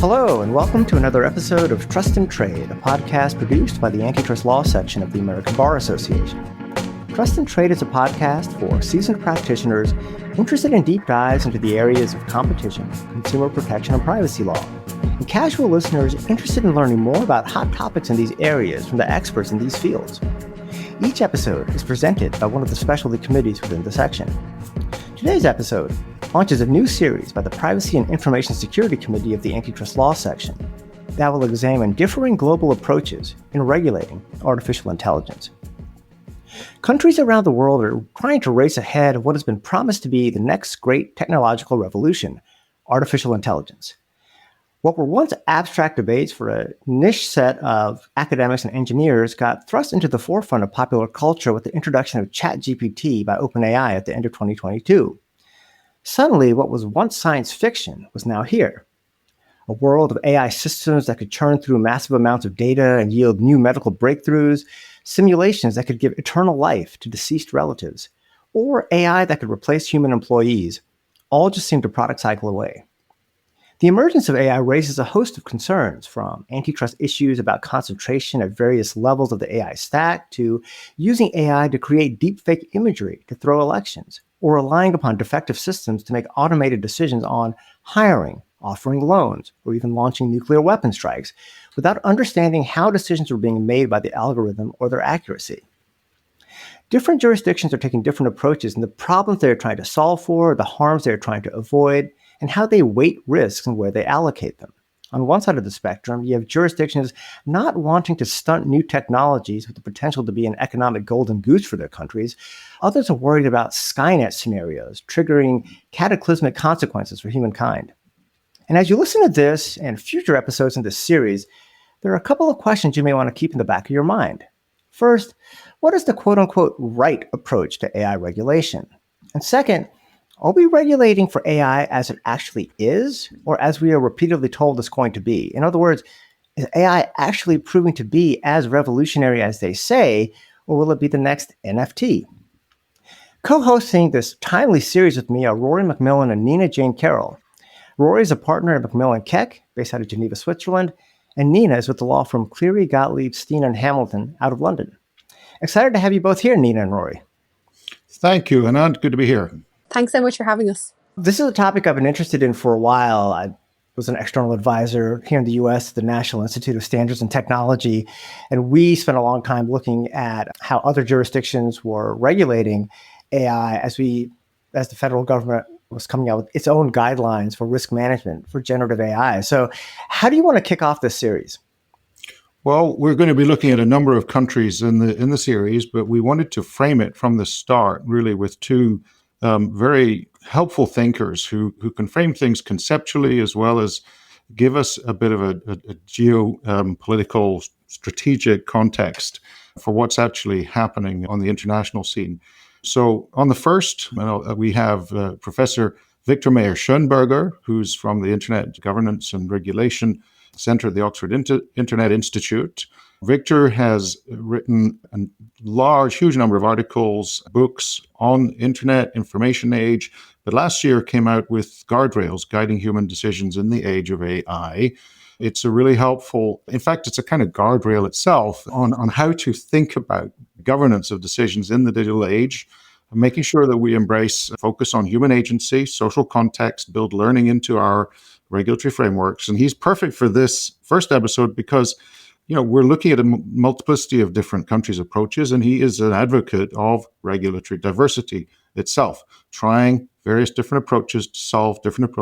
Hello, and welcome to another episode of Trust and Trade, a podcast produced by the Antitrust Law section of the American Bar Association. Trust and Trade is a podcast for seasoned practitioners interested in deep dives into the areas of competition, consumer protection, and privacy law, and casual listeners interested in learning more about hot topics in these areas from the experts in these fields. Each episode is presented by one of the specialty committees within the section. Today's episode launches a new series by the Privacy and Information Security Committee of the Antitrust Law section that will examine differing global approaches in regulating artificial intelligence. Countries around the world are trying to race ahead of what has been promised to be the next great technological revolution, artificial intelligence. What were once abstract debates for a niche set of academics and engineers got thrust into the forefront of popular culture with the introduction of ChatGPT by OpenAI at the end of 2022. Suddenly, what was once science fiction was now here. A world of AI systems that could churn through massive amounts of data and yield new medical breakthroughs, simulations that could give eternal life to deceased relatives, or AI that could replace human employees, all just seemed a product cycle away. The emergence of AI raises a host of concerns, from antitrust issues about concentration at various levels of the AI stack to using AI to create deepfake imagery to throw elections, or relying upon defective systems to make automated decisions on hiring, offering loans, or even launching nuclear weapon strikes without understanding how decisions were being made by the algorithm or their accuracy. Different jurisdictions are taking different approaches in the problems they are trying to solve for, the harms they are trying to avoid, and how they weight risks and where they allocate them. On one side of the spectrum, you have jurisdictions not wanting to stunt new technologies with the potential to be an economic golden goose for their countries. Others are worried about Skynet scenarios, triggering cataclysmic consequences for humankind. And as you listen to this and future episodes in this series, there are a couple of questions you may want to keep in the back of your mind. First, what is the quote-unquote right approach to AI regulation? And second, are we regulating for AI as it actually is, or as we are repeatedly told it's going to be? In other words, is AI actually proving to be as revolutionary as they say, or will it be the next NFT? Co-hosting this timely series with me are Rory, Macmillan, and Nina Jayne Carrol. Rory is a partner at Macmillan Keck, based out of Geneva, Switzerland, and Nina is with the law firm Cleary, Gottlieb, Steen and Hamilton out of London. Excited to have you both here, Nina and Rory. Thank you, Anant. Good to be here. Thanks so much for having us. This is a topic I've been interested in for a while. I was an external advisor here in the U.S. at the National Institute of Standards and Technology, and we spent a long time looking at how other jurisdictions were regulating AI as the federal government was coming out with its own guidelines for risk management for generative AI. So how do you want to kick off this series? Well, we're going to be looking at a number of countries in the series, but we wanted to frame it from the start, really, with two very helpful thinkers who can frame things conceptually as well as give us a bit of a geopolitical strategic context for what's actually happening on the international scene. So on the first, we have Professor Viktor Mayer-Schönberger, who's from the Internet Governance and Regulation Center at the Oxford Internet Institute. Viktor has written a huge number of articles, books on internet, information age, but last year came out with Guardrails, Guiding Human Decisions in the Age of AI. It's a really helpful, in fact, it's a kind of guardrail itself on how to think about governance of decisions in the digital age, making sure that we embrace focus on human agency, social context, build learning into our regulatory frameworks. And he's perfect for this first episode because we're looking at a multiplicity of different countries' approaches, and he is an advocate of regulatory diversity itself, trying various different approaches to solve different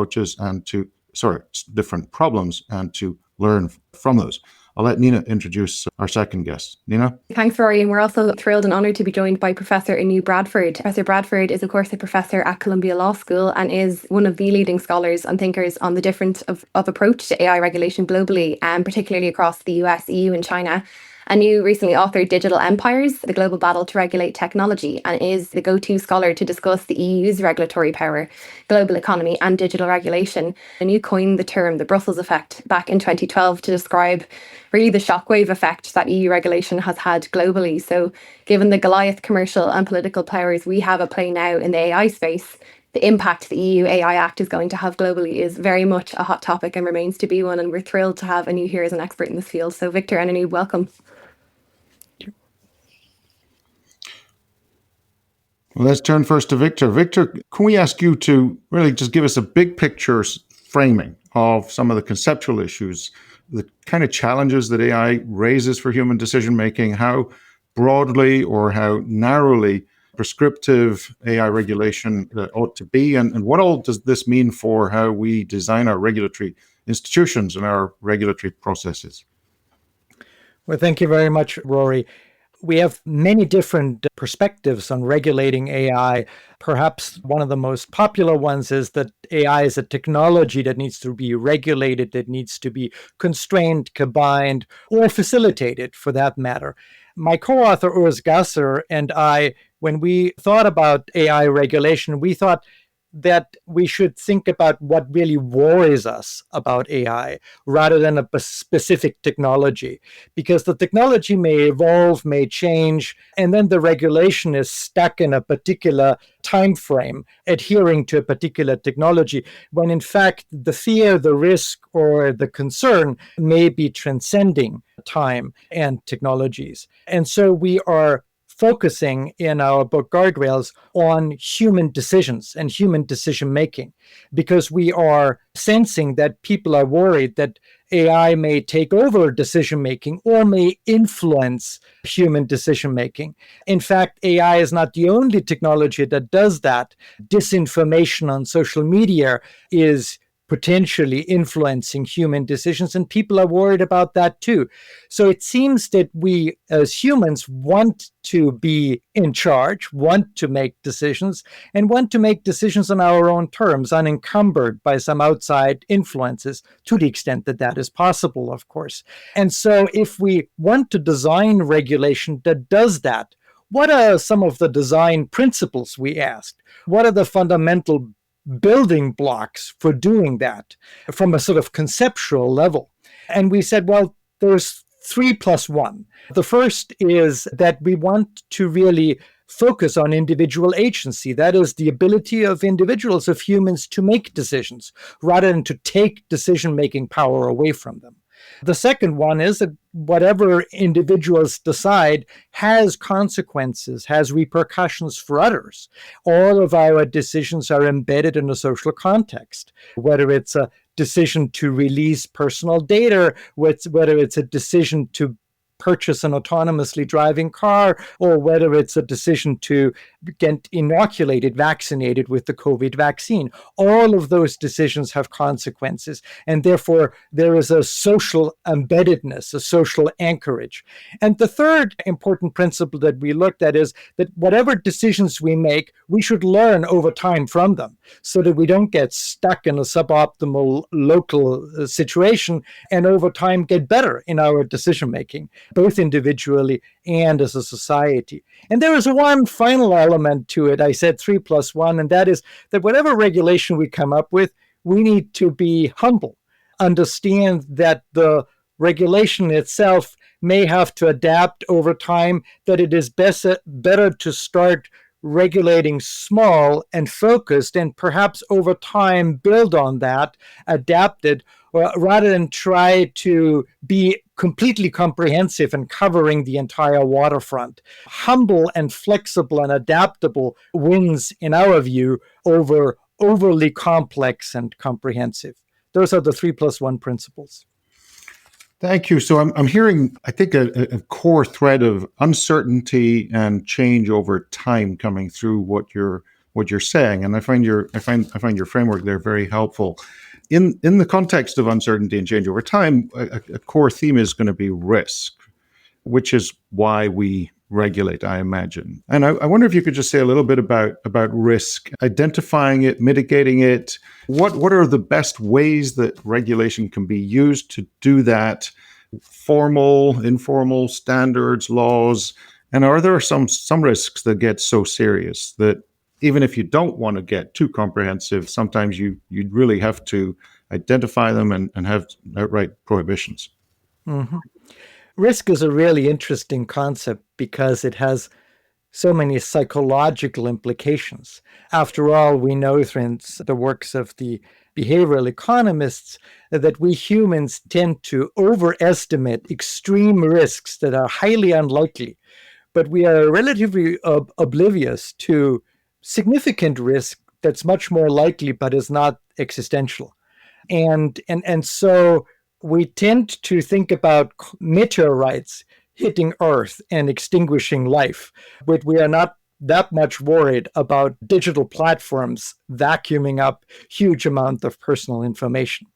different problems and to learn from those. I'll let Nina introduce our second guest. Nina? Thanks, Rory. And we're also thrilled and honoured to be joined by Professor Anu Bradford. Professor Bradford is, of course, a professor at Columbia Law School and is one of the leading scholars and thinkers on the difference of approach to AI regulation globally, and particularly across the US, EU and China. Anu recently authored Digital Empires, the Global Battle to Regulate Technology, and is the go-to scholar to discuss the EU's regulatory power, global economy and digital regulation. Anu coined the term the Brussels effect back in 2012 to describe really the shockwave effect that EU regulation has had globally. So given the Goliath commercial and political powers we have at play now in the AI space, the impact the EU AI Act is going to have globally is very much a hot topic and remains to be one. And we're thrilled to have Anu here as an expert in this field. So Viktor and Anu, welcome. Well, let's turn first to Viktor. Viktor, can we ask you to really just give us a big picture framing of some of the conceptual issues, the kind of challenges that AI raises for human decision-making, how broadly or how narrowly prescriptive AI regulation ought to be, and what all does this mean for how we design our regulatory institutions and our regulatory processes? Well, thank you very much, Rory. We have many different perspectives on regulating AI. Perhaps one of the most popular ones is that AI is a technology that needs to be regulated, that needs to be constrained, combined, or facilitated for that matter. My co-author Urs Gasser and I, when we thought about AI regulation, we thought that we should think about what really worries us about AI rather than a specific technology, because the technology may evolve, may change, and then the regulation is stuck in a particular time frame, adhering to a particular technology, when in fact the fear, the risk, or the concern may be transcending time and technologies. And so we are focusing in our book Guardrails on human decisions and human decision making, because we are sensing that people are worried that AI may take over decision making or may influence human decision making. In fact, AI is not the only technology that does that. Disinformation on social media is potentially influencing human decisions, and people are worried about that too. So it seems that we as humans want to be in charge, want to make decisions, and want to make decisions on our own terms, unencumbered by some outside influences, to the extent that that is possible, of course. And so if we want to design regulation that does that, what are some of the design principles we asked? What are the fundamental building blocks for doing that from a sort of conceptual level? And we said, well, there's 3+1. The first is that we want to really focus on individual agency. That is the ability of individuals, of humans, to make decisions rather than to take decision-making power away from them. The second one is that whatever individuals decide has consequences, has repercussions for others. All of our decisions are embedded in a social context, whether it's a decision to release personal data, whether it's a decision to purchase an autonomously driving car, or whether it's a decision to get inoculated, vaccinated with the COVID vaccine. All of those decisions have consequences, and therefore there is a social embeddedness, a social anchorage. And the third important principle that we looked at is that whatever decisions we make, we should learn over time from them, so that we don't get stuck in a suboptimal local situation, and over time get better in our decision making, both individually and as a society. And there is one final element to it. I said 3+1, and that is that whatever regulation we come up with, we need to be humble, understand that the regulation itself may have to adapt over time, that it is better to start regulating small and focused, and perhaps over time build on that, adapt it, rather than try to be completely comprehensive and covering the entire waterfront. Humble and flexible and adaptable wins, in our view, over overly complex and comprehensive. Those are the 3+1 principles. Thank you. So I'm hearing, I think, a core thread of uncertainty and change over time coming through what you're saying, and I find your framework there very helpful. In the context of uncertainty and change over time, a core theme is going to be risk, which is why we regulate, I imagine. And I wonder if you could just say a little bit about risk, identifying it, mitigating it. What are the best ways that regulation can be used to do that? Formal, informal, standards, laws, and are there some risks that get so serious that even if you don't want to get too comprehensive, sometimes you'd really have to identify them and have outright prohibitions? Mm-hmm. Risk is a really interesting concept because it has so many psychological implications. After all, we know through the works of the behavioral economists that we humans tend to overestimate extreme risks that are highly unlikely, but we are relatively oblivious to significant risk that's much more likely but is not existential. And so we tend to think about meteorites hitting Earth and extinguishing life, but we are not that much worried about digital platforms vacuuming up huge amounts of personal information.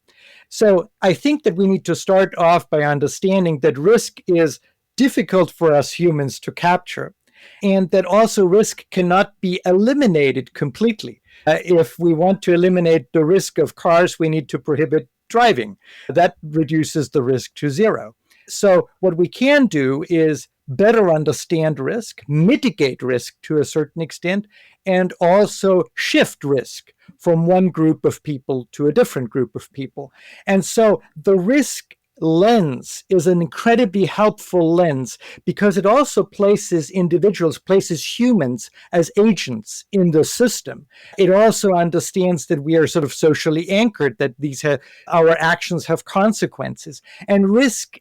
So I think that we need to start off by understanding that risk is difficult for us humans to capture, and that also risk cannot be eliminated completely. If we want to eliminate the risk of cars, we need to prohibit driving. That reduces the risk to zero. So what we can do is better understand risk, mitigate risk to a certain extent, and also shift risk from one group of people to a different group of people. And so the risk lens is an incredibly helpful lens because it also places humans as agents in the system. It also understands that we are sort of socially anchored, that our actions have consequences. And risk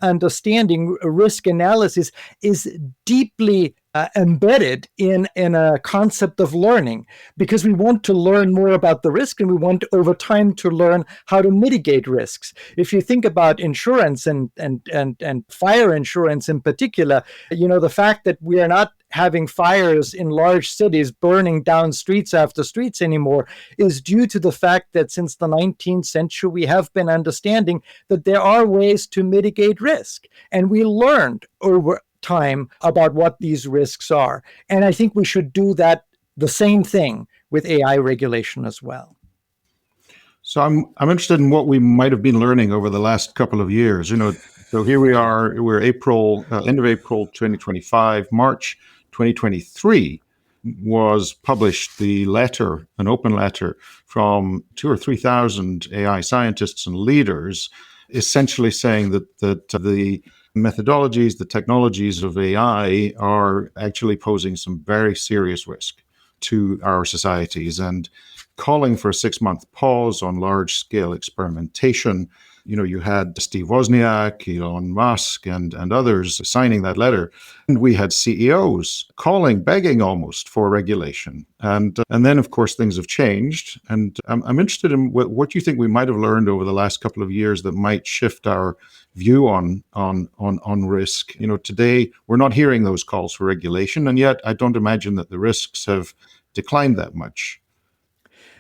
understanding, risk analysis is deeply embedded in a concept of learning, because we want to learn more about the risk and we want over time to learn how to mitigate risks. If you think about insurance and fire insurance in particular, the fact that we are not having fires in large cities burning down streets after streets anymore is due to the fact that since the 19th century we have been understanding that there are ways to mitigate risk, and we learned over time about what these risks are. And I think we should do the same thing with AI regulation as well. So I'm interested in what we might have been learning over the last couple of years. So here we are, we're end of April 2025, March 2023 was published an open letter from 2,000 or 3,000 AI scientists and leaders, essentially saying that the methodologies, the technologies of AI are actually posing some very serious risk to our societies, and calling for a 6-month pause on large-scale experimentation. You had Steve Wozniak, Elon Musk, and others signing that letter. And we had CEOs begging almost for regulation. And then, of course, things have changed. And I'm interested in what you think we might have learned over the last couple of years that might shift our view on risk. Today, we're not hearing those calls for regulation, and yet I don't imagine that the risks have declined that much.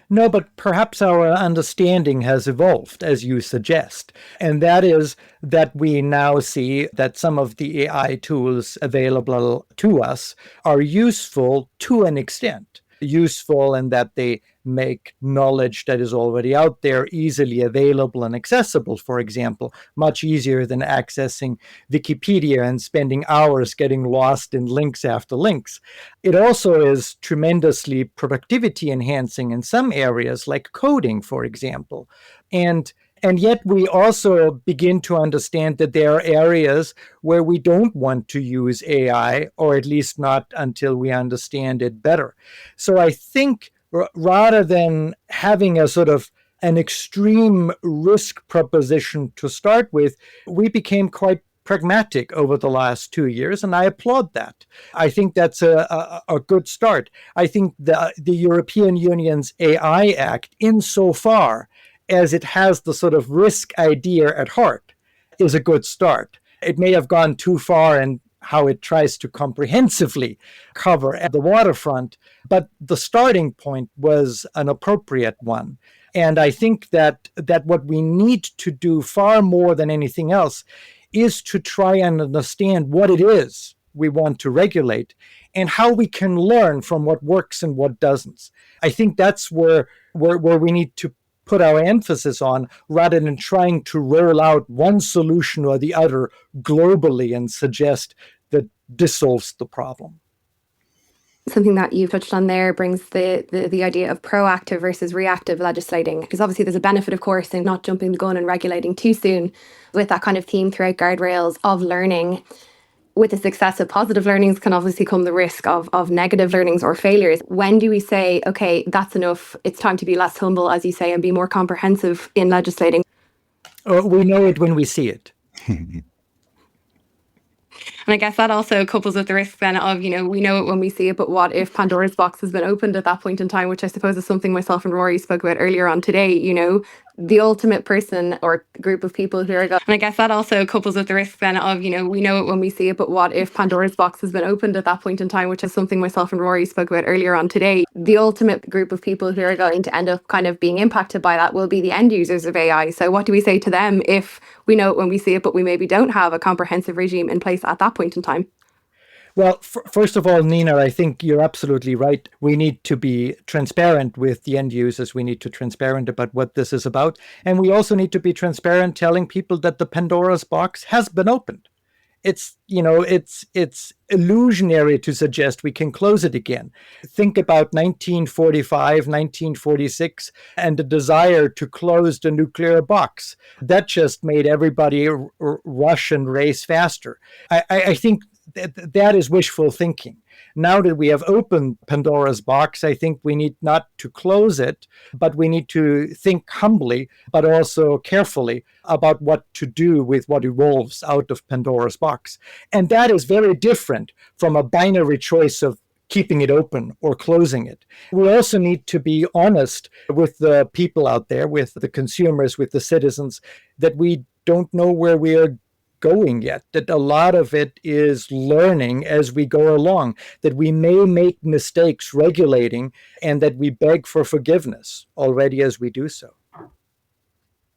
No, but perhaps our understanding has evolved, as you suggest. And that is that we now see that some of the AI tools available to us are useful to an extent. Useful in that they make knowledge that is already out there easily available and accessible, for example, much easier than accessing Wikipedia and spending hours getting lost in links after links. It also is tremendously productivity enhancing in some areas, like coding, for example. And yet we also begin to understand that there are areas where we don't want to use AI, or at least not until we understand it better. So I think rather than having a sort of an extreme risk proposition to start with, we became quite pragmatic over the last 2 years, and I applaud that. I think that's a good start. I think the European Union's AI Act, insofar as it has the sort of risk idea at heart, is a good start. It may have gone too far in how it tries to comprehensively cover the waterfront, but the starting point was an appropriate one. And I think that what we need to do far more than anything else is to try and understand what it is we want to regulate and how we can learn from what works and what doesn't. I think that's where we need to put our emphasis on, rather than trying to roll out one solution or the other globally and suggest that this solves the problem. Something that you've touched on there brings the idea of proactive versus reactive legislating, because obviously there's a benefit, of course, in not jumping the gun and regulating too soon, with that kind of theme throughout guardrails of learning. with the success of positive learnings can obviously come the risk of negative learnings or failures. When do we say, okay, that's enough, it's time to be less humble, as you say, and be more comprehensive in legislating? We know it when we see it. And I guess that also couples with the risk then of, we know it when we see it, but what if Pandora's box has been opened at that point in time, which I suppose is something myself and Rory spoke about earlier on today, the ultimate person or group of people who are going. And I guess that also couples with the risk then of, we know it when we see it, but what if Pandora's box has been opened at that point in time, which is something myself and Rory spoke about earlier on today. The ultimate group of people who are going to end up kind of being impacted by that will be the end users of AI. So what do we say to them if we know it when we see it, but we maybe don't have a comprehensive regime in place at that point in time? Well, first of all, Nina, I think you're absolutely right. We need to be transparent with the end users. We need to be transparent about what this is about. And we also need to be transparent telling people that the Pandora's box has been opened. It's illusionary to suggest we can close it again. Think about 1945, 1946, and the desire to close the nuclear box. That just made everybody rush and race faster. I think that is wishful thinking. Now that we have opened Pandora's box, I think we need not to close it, but we need to think humbly, but also carefully about what to do with what evolves out of Pandora's box. And that is very different from a binary choice of keeping it open or closing it. We also need to be honest with the people out there, with the consumers, with the citizens, that we don't know where we are going yet, that a lot of it is learning as we go along, that we may make mistakes regulating, and that we beg for forgiveness already as we do so.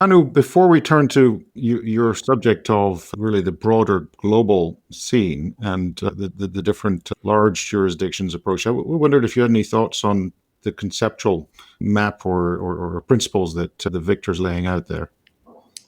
Anu, before we turn to your subject of really the broader global scene and the different large jurisdictions approach, I wondered if you had any thoughts on the conceptual map or principles that Victor's laying out there.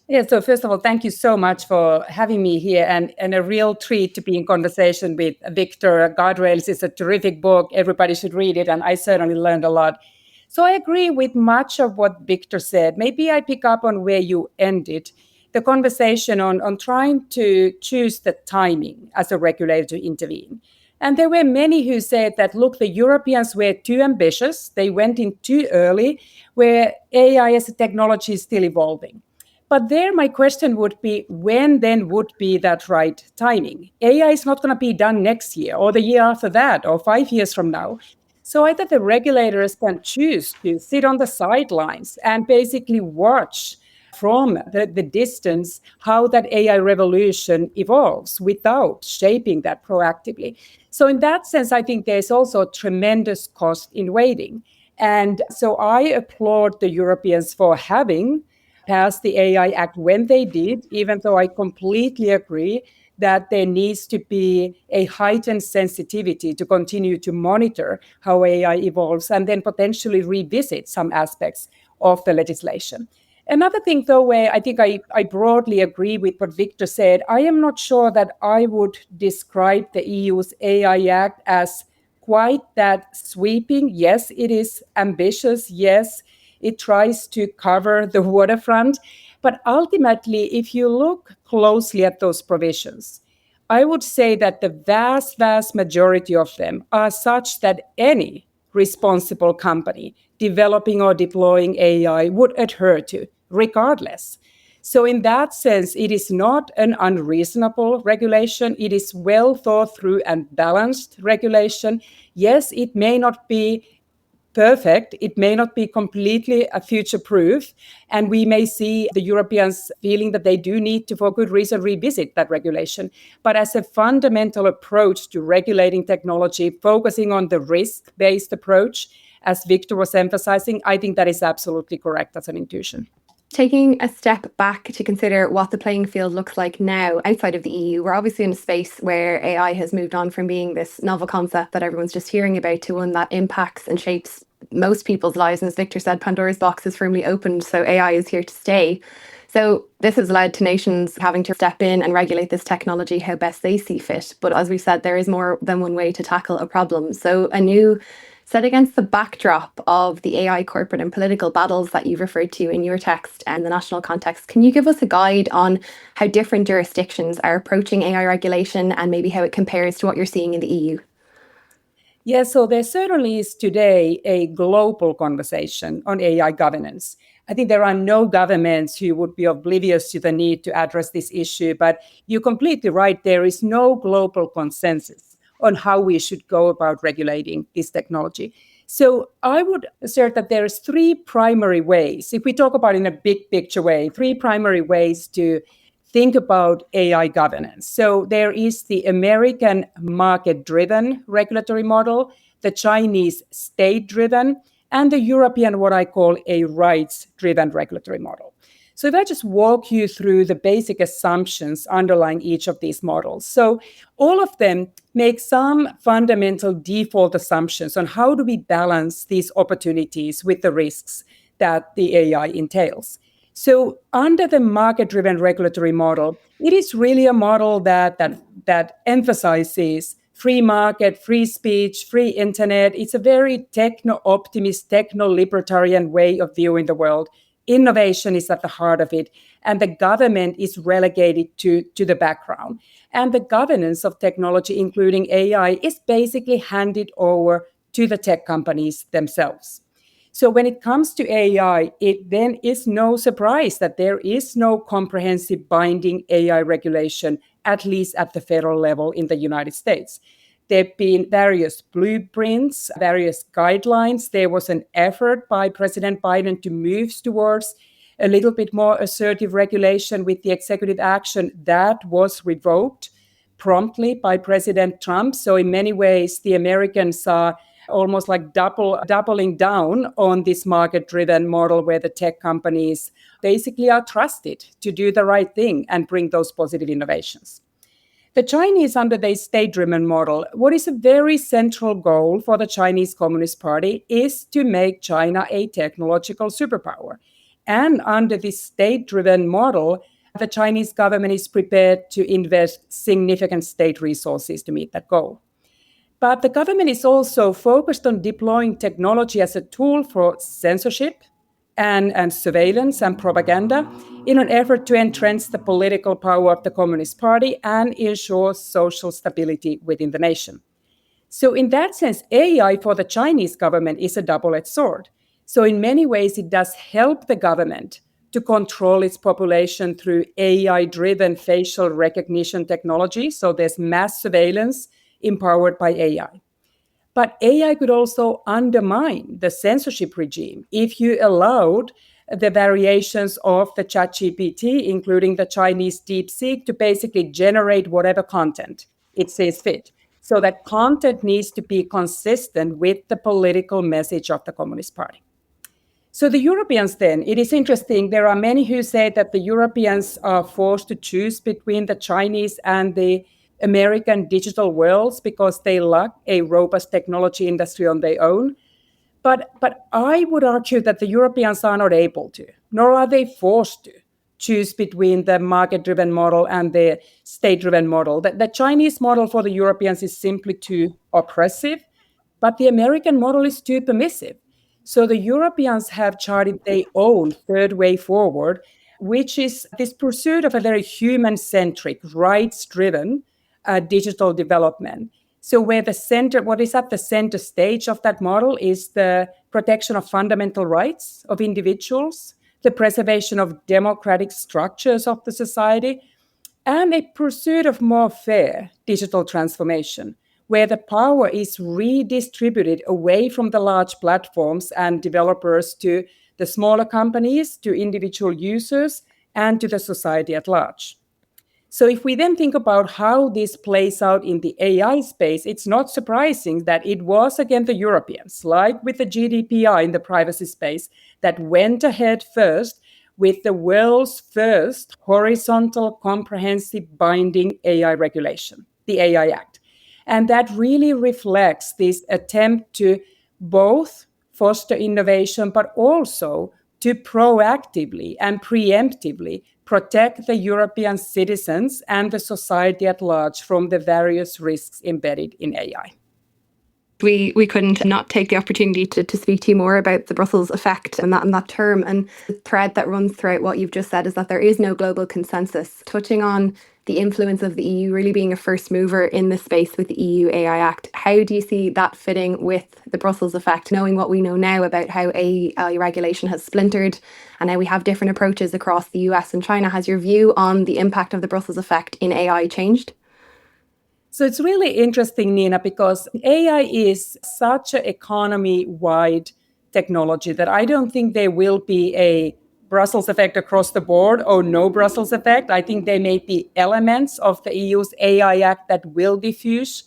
Yeah, so first of all, thank you so much for having me here, and a real treat to be in conversation with Viktor. Guardrails is a terrific book. Everybody should read it, and I certainly learned a lot. So I agree with much of what Viktor said. Maybe I pick up on where you ended, the conversation on trying to choose the timing as a regulator to intervene. And there were many who said that, look, the Europeans were too ambitious. They went in too early, where AI as a technology is still evolving. But there, my question would be, when then would be that right timing? AI is not going to be done next year or the year after that or 5 years from now. So either the regulators can choose to sit on the sidelines and basically watch from the distance how that AI revolution evolves without shaping that proactively. So in that sense, I think there's also a tremendous cost in waiting. And so I applaud the Europeans for having passed the AI Act when they did, even though I completely agree that there needs to be a heightened sensitivity to continue to monitor how AI evolves and then potentially revisit some aspects of the legislation. Another thing, though, where I think I broadly agree with what Viktor said, I am not sure that I would describe the EU's AI Act as quite that sweeping. Yes, it is ambitious. Yes, it tries to cover the waterfront. But ultimately, if you look closely at those provisions, I would say that the vast, vast majority of them are such that any responsible company developing or deploying AI would adhere to, regardless. So in that sense, it is not an unreasonable regulation. It is well thought through and balanced regulation. Yes, it may not be perfect. It may not be completely future-proof, and we may see the Europeans feeling that they do need to, for good reason, revisit that regulation. But as a fundamental approach to regulating technology, focusing on the risk-based approach, as Viktor was emphasizing, I think that is absolutely correct as an intuition. Taking a step back to consider what the playing field looks like now outside of the EU, we're obviously in a space where AI has moved on from being this novel concept that everyone's just hearing about to one that impacts and shapes most people's lives. And as Viktor said, Pandora's box is firmly opened, so AI is here to stay. So this has led to nations having to step in and regulate this technology how best they see fit. But as we said, there is more than one way to tackle a problem. So a new Set against the backdrop of the AI corporate and political battles that you've referred to in your text and the national context, can you give us a guide on how different jurisdictions are approaching AI regulation and maybe how it compares to what you're seeing in the EU? Yeah, so there certainly is today a global conversation on AI governance. I think there are no governments who would be oblivious to the need to address this issue, but you're completely right. There is no global consensus on how we should go about regulating this technology. So I would assert that there is three primary ways, if we talk about in a big picture way, three primary ways to think about AI governance. So there is the American market-driven regulatory model, the Chinese state-driven, and the European, what I call a rights-driven regulatory model. So if I just walk you through the basic assumptions underlying each of these models. So all of them make some fundamental default assumptions on how do we balance these opportunities with the risks that the AI entails. So under the market-driven regulatory model, it is really a model that emphasizes free market, free speech, free internet. It's a very techno-optimist, techno-libertarian way of viewing the world. Innovation is at the heart of it, and the government is relegated to the background. And the governance of technology, including AI, is basically handed over to the tech companies themselves. So when it comes to AI, it then is no surprise that there is no comprehensive binding AI regulation, at least at the federal level in the United States. There have been various blueprints, various guidelines. There was an effort by President Biden to move towards a little bit more assertive regulation with the executive action that was revoked promptly by President Trump. So in many ways, the Americans are almost like doubling down on this market-driven model where the tech companies basically are trusted to do the right thing and bring those positive innovations. The Chinese, under the state-driven model, what is a very central goal for the Chinese Communist Party is to make China a technological superpower. And under this state-driven model, the Chinese government is prepared to invest significant state resources to meet that goal. But the government is also focused on deploying technology as a tool for censorship and surveillance and propaganda in an effort to entrench the political power of the Communist Party and ensure social stability within the nation. So in that sense, AI for the Chinese government is a double-edged sword. So in many ways, it does help the government to control its population through AI-driven facial recognition technology. So there's mass surveillance empowered by AI. But AI could also undermine the censorship regime if you allowed the variations of the ChatGPT, including the Chinese DeepSeek, to basically generate whatever content it sees fit. So that content needs to be consistent with the political message of the Communist Party. So the Europeans then, it is interesting, there are many who say that the Europeans are forced to choose between the Chinese and the American digital worlds because they lack a robust technology industry on their own. But I would argue that the Europeans are not able to, nor are they forced to choose between the market-driven model and the state-driven model. The Chinese model for the Europeans is simply too oppressive, but the American model is too permissive. So the Europeans have charted their own third way forward, which is this pursuit of a very human-centric, rights-driven digital development. So where what is at the center stage of that model is the protection of fundamental rights of individuals, the preservation of democratic structures of the society, and a pursuit of more fair digital transformation, where the power is redistributed away from the large platforms and developers to the smaller companies, to individual users, and to the society at large. So if we then think about how this plays out in the AI space, it's not surprising that it was, again, the Europeans, like with the GDPR in the privacy space, that went ahead first with the world's first horizontal, comprehensive, binding AI regulation, the AI Act. And that really reflects this attempt to both foster innovation, but also to proactively and preemptively protect the European citizens and the society at large from the various risks embedded in AI. We couldn't not take the opportunity to speak to you more about the Brussels effect and that term. And the thread that runs throughout what you've just said is that there is no global consensus. Touching on the influence of the EU really being a first mover in this space with the EU AI Act, how do you see that fitting with the Brussels effect, knowing what we know now about how AI regulation has splintered and how we have different approaches across the US and China? Has your view on the impact of the Brussels effect in AI changed? So it's really interesting, Nina, because AI is such an economy-wide technology that I don't think there will be a Brussels effect across the board or no Brussels effect. I think there may be elements of the EU's AI Act that will diffuse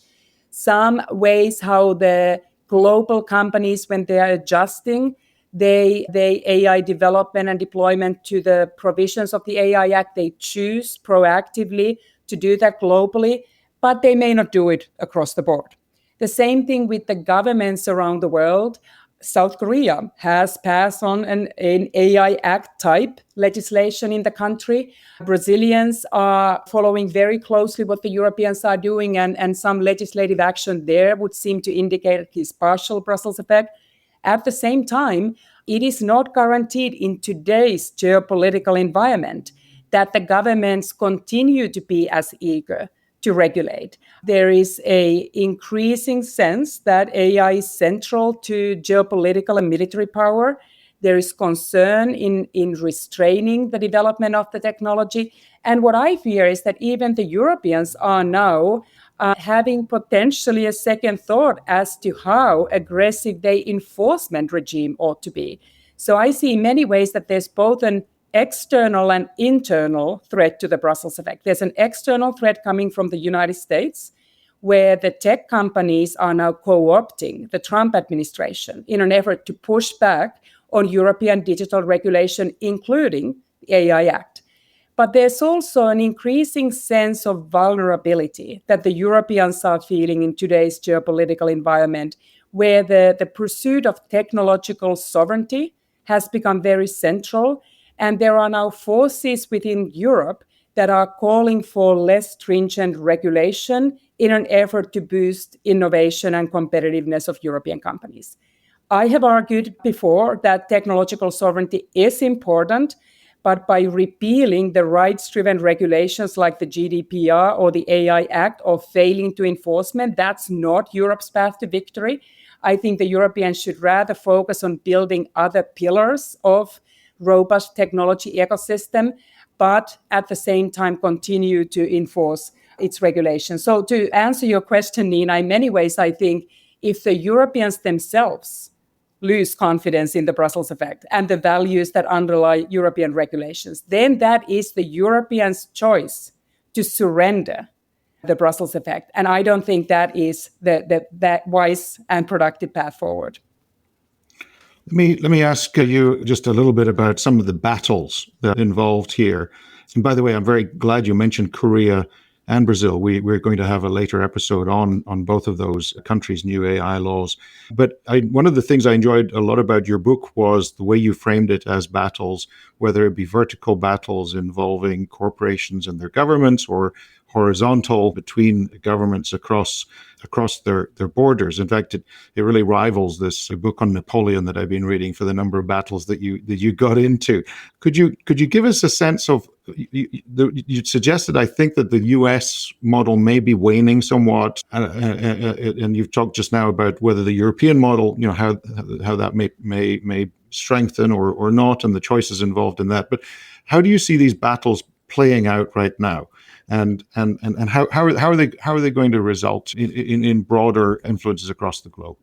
some ways how the global companies, when they are adjusting they AI development and deployment to the provisions of the AI Act, they choose proactively to do that globally, but they may not do it across the board. The same thing with the governments around the world. South Korea has passed on an AI Act type legislation in the country. Brazilians are following very closely what the Europeans are doing, and some legislative action there would seem to indicate his partial Brussels effect. At the same time, it is not guaranteed in today's geopolitical environment that the governments continue to be as eager to regulate. There is an increasing sense that AI is central to geopolitical and military power. There is concern in restraining the development of the technology. And what I fear is that even the Europeans are now having potentially a second thought as to how aggressive their enforcement regime ought to be. So I see in many ways that there's both an external and internal threat to the Brussels effect. There's an external threat coming from the United States, where the tech companies are now co-opting the Trump administration in an effort to push back on European digital regulation, including the AI Act. But there's also an increasing sense of vulnerability that the Europeans are feeling in today's geopolitical environment, where the pursuit of technological sovereignty has become very central. And there are now forces within Europe that are calling for less stringent regulation in an effort to boost innovation and competitiveness of European companies. I have argued before that technological sovereignty is important, but by repealing the rights-driven regulations like the GDPR or the AI Act or failing to enforcement, that's not Europe's path to victory. I think the Europeans should rather focus on building other pillars of robust technology ecosystem, but at the same time continue to enforce its regulations. So to answer your question, Nina, in many ways, I think if the Europeans themselves lose confidence in the Brussels effect and the values that underlie European regulations, then that is the Europeans' choice to surrender the Brussels effect. And I don't think that is that wise and productive path forward. Let me ask you just a little bit about some of the battles that are involved here. And by the way, I'm very glad you mentioned Korea and Brazil. We're going to have a later episode on both of those countries' new AI laws. But one of the things I enjoyed a lot about your book was the way you framed it as battles, whether it be vertical battles involving corporations and their governments, or horizontal between governments across their borders. In fact, it really rivals this book on Napoleon that I've been reading for the number of battles that you got into. Could you give us a sense of, you suggested, I think, that the US model may be waning somewhat, and you've talked just now about whether the European model, how that may strengthen or not, and the choices involved in that. But how do you see these battles playing out right now? And how are they going to result in broader influences across the globe?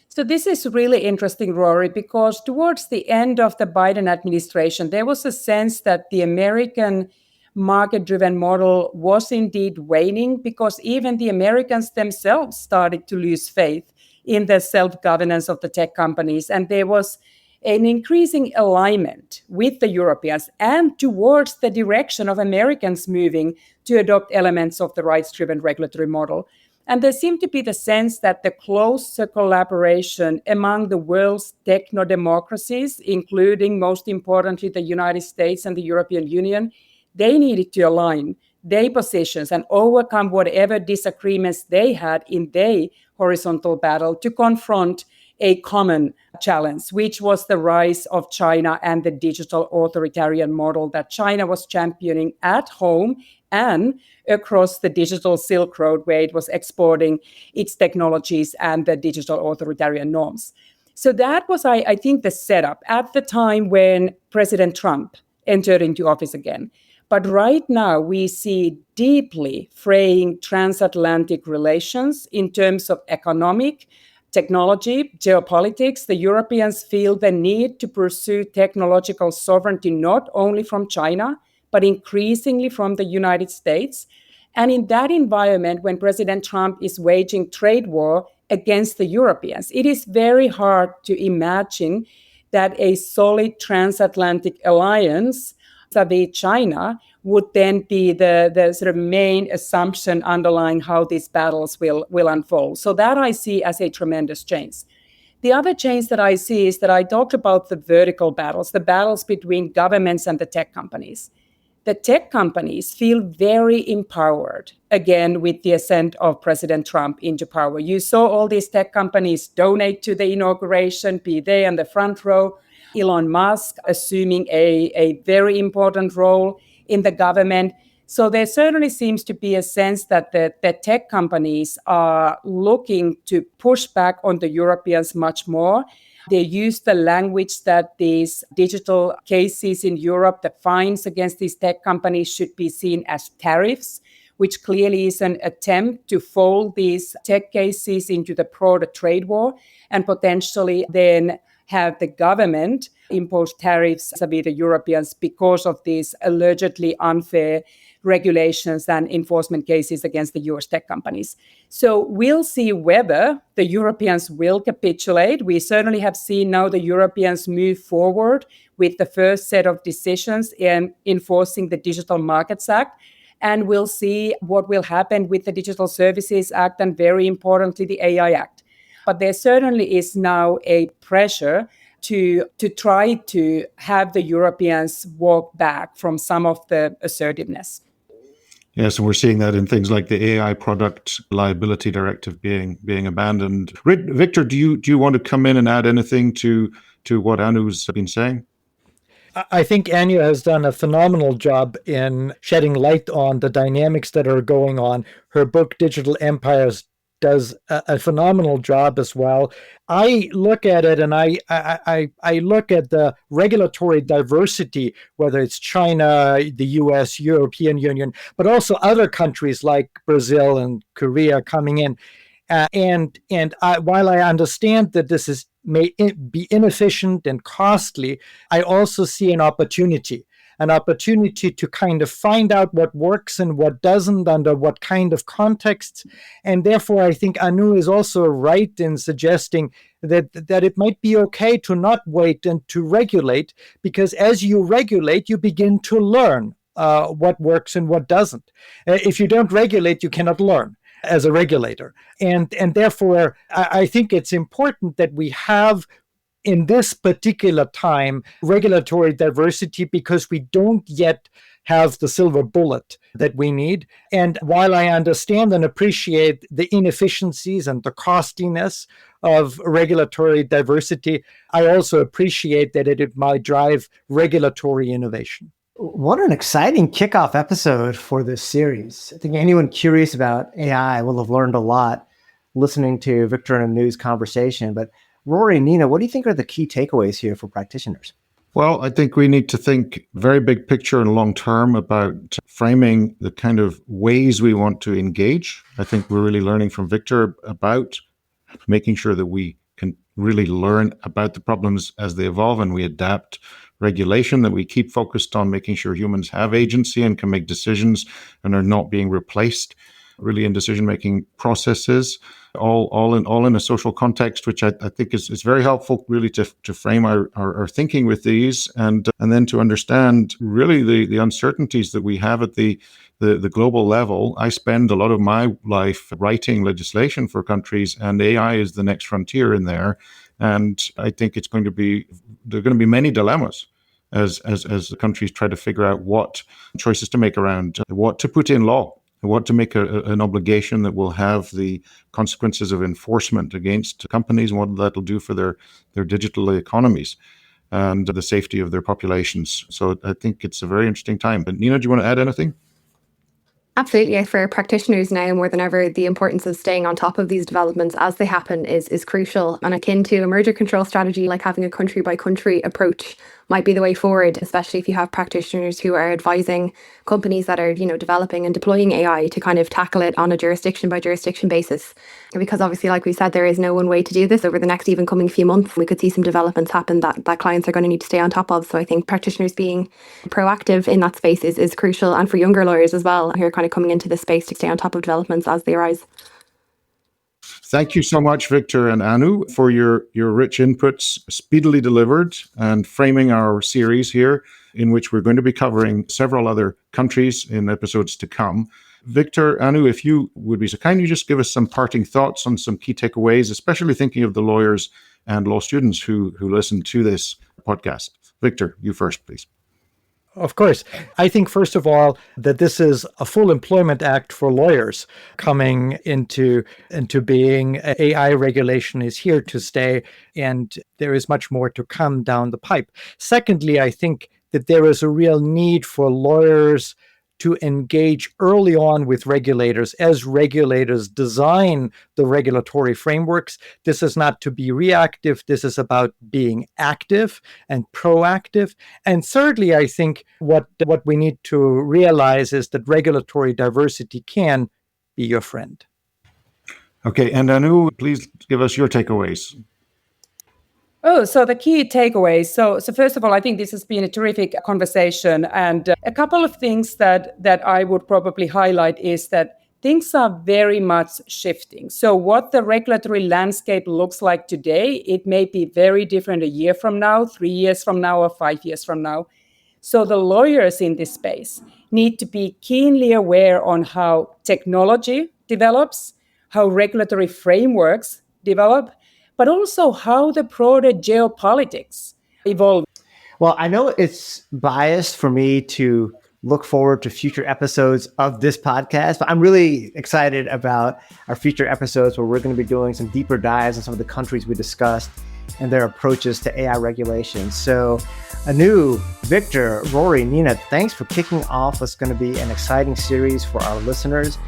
So this is really interesting, Rory, because towards the end of the Biden administration, there was a sense that the American market-driven model was indeed waning, because even the Americans themselves started to lose faith in the self-governance of the tech companies. And there was an increasing alignment with the Europeans and towards the direction of Americans moving to adopt elements of the rights-driven regulatory model. And there seemed to be the sense that the closer collaboration among the world's techno-democracies, including most importantly the United States and the European Union, they needed to align their positions and overcome whatever disagreements they had in their horizontal battle to confront a common challenge, which was the rise of China and the digital authoritarian model that China was championing at home and across the digital Silk Road, where it was exporting its technologies and the digital authoritarian norms. So that was, I think, the setup at the time when President Trump entered into office again. But right now, we see deeply fraying transatlantic relations in terms of economic, technology, geopolitics. The Europeans feel the need to pursue technological sovereignty not only from China, but increasingly from the United States. And in that environment, when President Trump is waging trade war against the Europeans, it is very hard to imagine that a solid transatlantic alliance vis-a-vis China would then be the sort of main assumption underlying how these battles will unfold. So that I see as a tremendous change. The other change that I see is that I talked about the vertical battles, the battles between governments and the tech companies. The tech companies feel very empowered, again, with the ascent of President Trump into power. You saw all these tech companies donate to the inauguration, be they on the front row. Elon Musk assuming a very important role in the government. So there certainly seems to be a sense that the tech companies are looking to push back on the Europeans much more. They use the language that these digital cases in Europe, the fines against these tech companies should be seen as tariffs, which clearly is an attempt to fold these tech cases into the broader trade war and potentially then have the government impose tariffs vis-a-vis the Europeans because of these allegedly unfair regulations and enforcement cases against the US tech companies. So we'll see whether the Europeans will capitulate. We certainly have seen now the Europeans move forward with the first set of decisions in enforcing the Digital Markets Act. And we'll see what will happen with the Digital Services Act and, very importantly, the AI Act. But there certainly is now a pressure to try to have the Europeans walk back from some of the assertiveness. Yes, and we're seeing that in things like the AI product liability directive being abandoned. Viktor, do you want to come in and add anything to what Anu's been saying? I think Anya has done a phenomenal job in shedding light on the dynamics that are going on. Her book, Digital Empires, does a phenomenal job as well. I look at it and I look at the regulatory diversity, whether it's China, the US, European Union, but also other countries like Brazil and Korea coming in. While I understand that this may be inefficient and costly, I also see an opportunity to kind of find out what works and what doesn't under what kind of contexts. And therefore, I think Anu is also right in suggesting that it might be okay to not wait and to regulate, because as you regulate, you begin to learn what works and what doesn't. If you don't regulate, you cannot learn as a regulator. And therefore, I think it's important that we have, in this particular time, regulatory diversity, because we don't yet have the silver bullet that we need. And while I understand and appreciate the inefficiencies and the costiness of regulatory diversity, I also appreciate that it might drive regulatory innovation. What an exciting kickoff episode for this series. I think anyone curious about AI will have learned a lot listening to Viktor and Anu's conversation. But Rory and Nina, what do you think are the key takeaways here for practitioners? Well, I think we need to think very big picture and long term about framing the kind of ways we want to engage. I think we're really learning from Viktor about making sure that we can really learn about the problems as they evolve and we adapt regulation, that we keep focused on making sure humans have agency and can make decisions and are not being replaced really in decision-making processes, all in a social context, which I think is very helpful really to frame our thinking with these and then to understand really the uncertainties that we have at the global level. I spend a lot of my life writing legislation for countries, and AI is the next frontier in there. And I think there are going to be many dilemmas as the countries try to figure out what choices to make around what to put in law. what to make an obligation that will have the consequences of enforcement against companies, and what that'll do for their digital economies and the safety of their populations. So I think it's a very interesting time. But Nina, do you want to add anything? Absolutely. For practitioners now more than ever, the importance of staying on top of these developments as they happen is crucial. And akin to a merger control strategy, like having a country by country approach might be the way forward, especially if you have practitioners who are advising companies that are, developing and deploying AI to kind of tackle it on a jurisdiction by jurisdiction basis. Because obviously, like we said, there is no one way to do this. Over the next even coming few months, we could see some developments happen that clients are going to need to stay on top of. So I think practitioners being proactive in that space is crucial, and for younger lawyers as well, who are kind of coming into this space to stay on top of developments as they arise. Thank you so much, Viktor and Anu, for your rich inputs, speedily delivered, and framing our series here, in which we're going to be covering several other countries in episodes to come. Viktor, Anu, if you would be so kind, you just give us some parting thoughts on some key takeaways, especially thinking of the lawyers and law students who listen to this podcast. Viktor, you first, please. Of course. I think, first of all, that this is a full employment act for lawyers coming into being. AI regulation is here to stay, and there is much more to come down the pipe. Secondly, I think that there is a real need for lawyers to engage early on with regulators as regulators design the regulatory frameworks. This is not to be reactive. This is about being active and proactive. And thirdly, I think what we need to realize is that regulatory diversity can be your friend. Okay, and Anu, please give us your takeaways. Oh, so the key takeaways. So first of all, I think this has been a terrific conversation. And a couple of things that I would probably highlight is that things are very much shifting. So what the regulatory landscape looks like today, it may be very different a year from now, 3 years from now, or 5 years from now. So the lawyers in this space need to be keenly aware on how technology develops, how regulatory frameworks develop, but also how the broader geopolitics evolve. Well, I know it's biased for me to look forward to future episodes of this podcast, but I'm really excited about our future episodes where we're going to be doing some deeper dives on some of the countries we discussed and their approaches to AI regulation. So Anu, Viktor, Rory, Nina, thanks for kicking off what's going to be an exciting series for our listeners.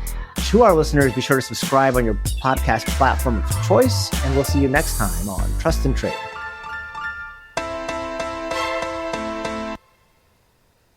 To our listeners, be sure to subscribe on your podcast platform of choice, and we'll see you next time on Trust and Trade.